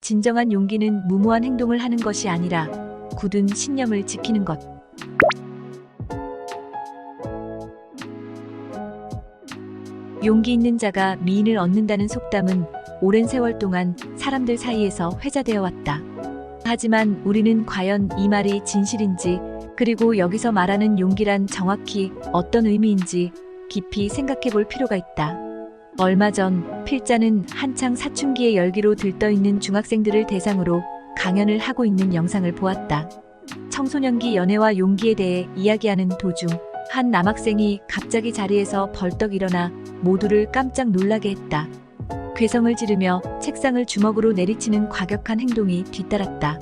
진정한 용기는 무모한 행동을 하는 것이 아니라 굳은 신념을 지키는 것. 용기 있는 자가 미인을 얻는다는 속담은 오랜 세월 동안 사람들 사이에서 회자되어 왔다. 하지만 우리는 과연 이 말이 진실인지, 그리고 여기서 말하는 용기란 정확히 어떤 의미인지 깊이 생각해 볼 필요가 있다. 얼마 전 필자는 한창 사춘기의 열기로 들떠있는 중학생들을 대상으로 강연을 하고 있는 영상을 보았다. 청소년기 연애와 용기에 대해 이야기하는 도중 한 남학생이 갑자기 자리에서 벌떡 일어나 모두를 깜짝 놀라게 했다. 괴성을 지르며 책상을 주먹으로 내리치는 과격한 행동이 뒤따랐다.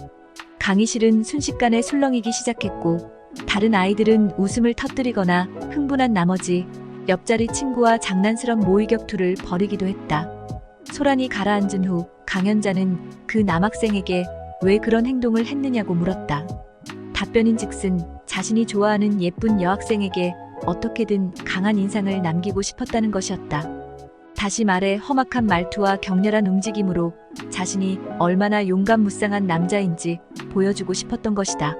강의실은 순식간에 술렁이기 시작했고, 다른 아이들은 웃음을 터뜨리거나 흥분한 나머지 옆자리 친구와 장난스런 모의 격투를 벌이기도 했다. 소란이 가라앉은 후 강연자는 그 남학생에게 왜 그런 행동을 했느냐고 물었다. 답변인즉슨 자신이 좋아하는 예쁜 여학생에게 어떻게든 강한 인상을 남기고 싶었다는 것이었다. 다시 말해 험악한 말투와 격렬한 움직임으로 자신이 얼마나 용감무쌍한 남자인지 보여주고 싶었던 것이다.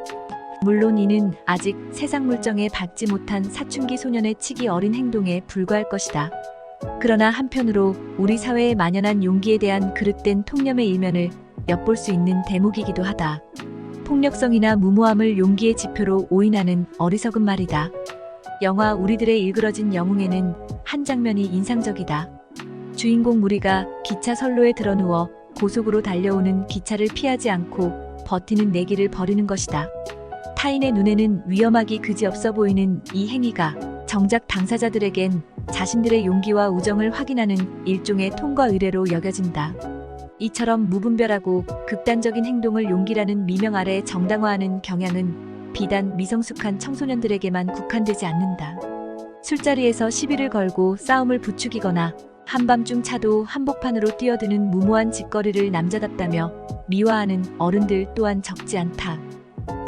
물론 이는 아직 세상 물정에 밟지 못한 사춘기 소년의 치기 어린 행동에 불과할 것이다. 그러나 한편으로 우리 사회에 만연한 용기에 대한 그릇된 통념의 일면을 엿볼 수 있는 대목이기도 하다. 폭력성이나 무모함을 용기의 지표로 오인하는 어리석은 말이다. 영화 우리들의 일그러진 영웅에는 한 장면이 인상적이다. 주인공 무리가 기차 선로에 드러누워 고속으로 달려오는 기차를 피하지 않고 버티는 내기를 벌이는 것이다. 타인의 눈에는 위험하기 그지없어 보이는 이 행위가 정작 당사자들에겐 자신들의 용기와 우정을 확인하는 일종의 통과 의례로 여겨진다. 이처럼 무분별하고 극단적인 행동을 용기라는 미명 아래 정당화하는 경향은 비단 미성숙한 청소년들에게만 국한되지 않는다. 술자리에서 시비를 걸고 싸움을 부추기거나 한밤중 차도 한복판으로 뛰어드는 무모한 짓거리를 남자답다며 미화하는 어른들 또한 적지 않다.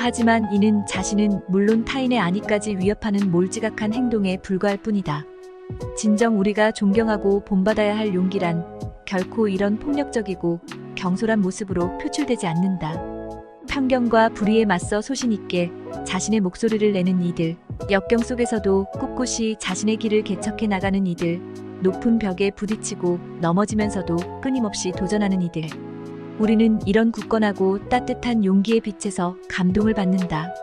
하지만 이는 자신은 물론 타인의 안위까지 위협하는 몰지각한 행동에 불과할 뿐이다. 진정 우리가 존경하고 본받아야 할 용기란 결코 이런 폭력적이고 경솔한 모습으로 표출되지 않는다. 편견과 불의에 맞서 소신 있게 자신의 목소리를 내는 이들, 역경 속에서도 꿋꿋이 자신의 길을 개척해 나가는 이들, 높은 벽에 부딪히고 넘어지면서도 끊임없이 도전하는 이들. 우리는 이런 굳건하고 따뜻한 용기의 빛에서 감동을 받는다.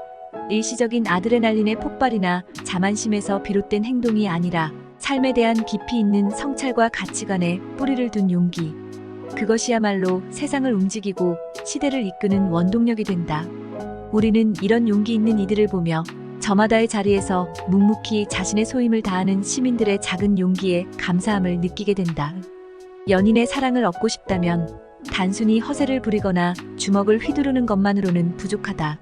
일시적인 아드레날린의 폭발이나 자만심에서 비롯된 행동이 아니라 삶에 대한 깊이 있는 성찰과 가치관에 뿌리를 둔 용기. 그것이야말로 세상을 움직이고 시대를 이끄는 원동력이 된다. 우리는 이런 용기 있는 이들을 보며 저마다의 자리에서 묵묵히 자신의 소임을 다하는 시민들의 작은 용기에 감사함을 느끼게 된다. 연인의 사랑을 얻고 싶다면 단순히 허세를 부리거나 주먹을 휘두르는 것만으로는 부족하다.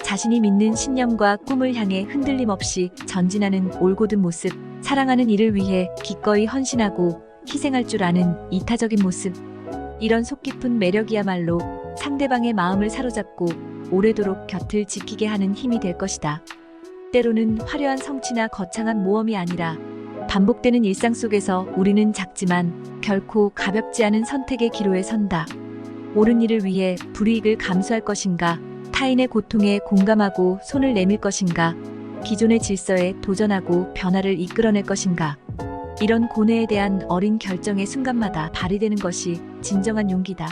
자신이 믿는 신념과 꿈을 향해 흔들림 없이 전진하는 올곧은 모습, 사랑하는 이를 위해 기꺼이 헌신하고 희생할 줄 아는 이타적인 모습. 이런 속 깊은 매력이야말로 상대방의 마음을 사로잡고 오래도록 곁을 지키게 하는 힘이 될 것이다. 때로는 화려한 성취나 거창한 모험이 아니라 반복되는 일상 속에서 우리는 작지만 결코 가볍지 않은 선택의 기로에 선다. 옳은 일을 위해 불이익을 감수할 것인가, 타인의 고통에 공감하고 손을 내밀 것인가, 기존의 질서에 도전하고 변화를 이끌어낼 것인가. 이런 고뇌에 대한 어린 결정의 순간마다 발휘되는 것이 진정한 용기다.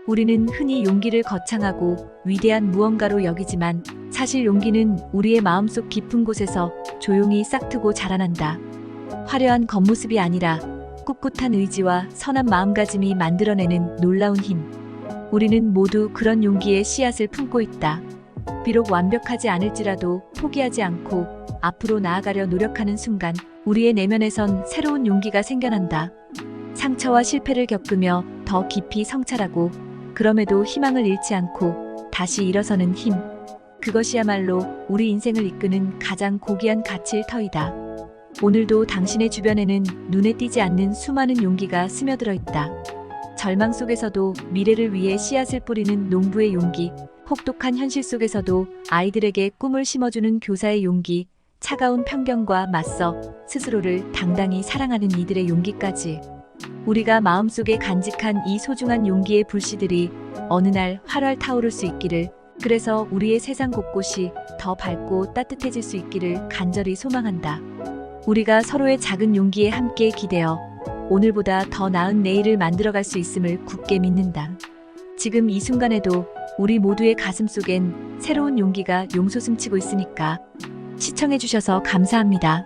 우리는 흔히 용기를 거창하고 위대한 무언가로 여기지만 사실 용기는 우리의 마음속 깊은 곳에서 조용히 싹트고 자라난다. 화려한 겉모습이 아니라 꿋꿋한 의지와 선한 마음가짐이 만들어내는 놀라운 힘. 우리는 모두 그런 용기의 씨앗을 품고 있다. 비록 완벽하지 않을지라도 포기하지 않고 앞으로 나아가려 노력하는 순간 우리의 내면에선 새로운 용기가 생겨난다. 상처와 실패를 겪으며 더 깊이 성찰하고 그럼에도 희망을 잃지 않고 다시 일어서는 힘. 그것이야말로 우리 인생을 이끄는 가장 고귀한 가치일 터이다. 오늘도 당신의 주변에는 눈에 띄지 않는 수많은 용기가 스며들어 있다. 절망 속에서도 미래를 위해 씨앗을 뿌리는 농부의 용기, 혹독한 현실 속에서도 아이들에게 꿈을 심어주는 교사의 용기, 차가운 편견과 맞서 스스로를 당당히 사랑하는 이들의 용기까지. 우리가 마음속에 간직한 이 소중한 용기의 불씨들이 어느 날 활활 타오를 수 있기를, 그래서 우리의 세상 곳곳이 더 밝고 따뜻해질 수 있기를 간절히 소망한다. 우리가 서로의 작은 용기에 함께 기대어 오늘보다 더 나은 내일을 만들어갈 수 있음을 굳게 믿는다. 지금 이 순간에도 우리 모두의 가슴 속엔 새로운 용기가 용솟음치고 있으니까. 시청해주셔서 감사합니다.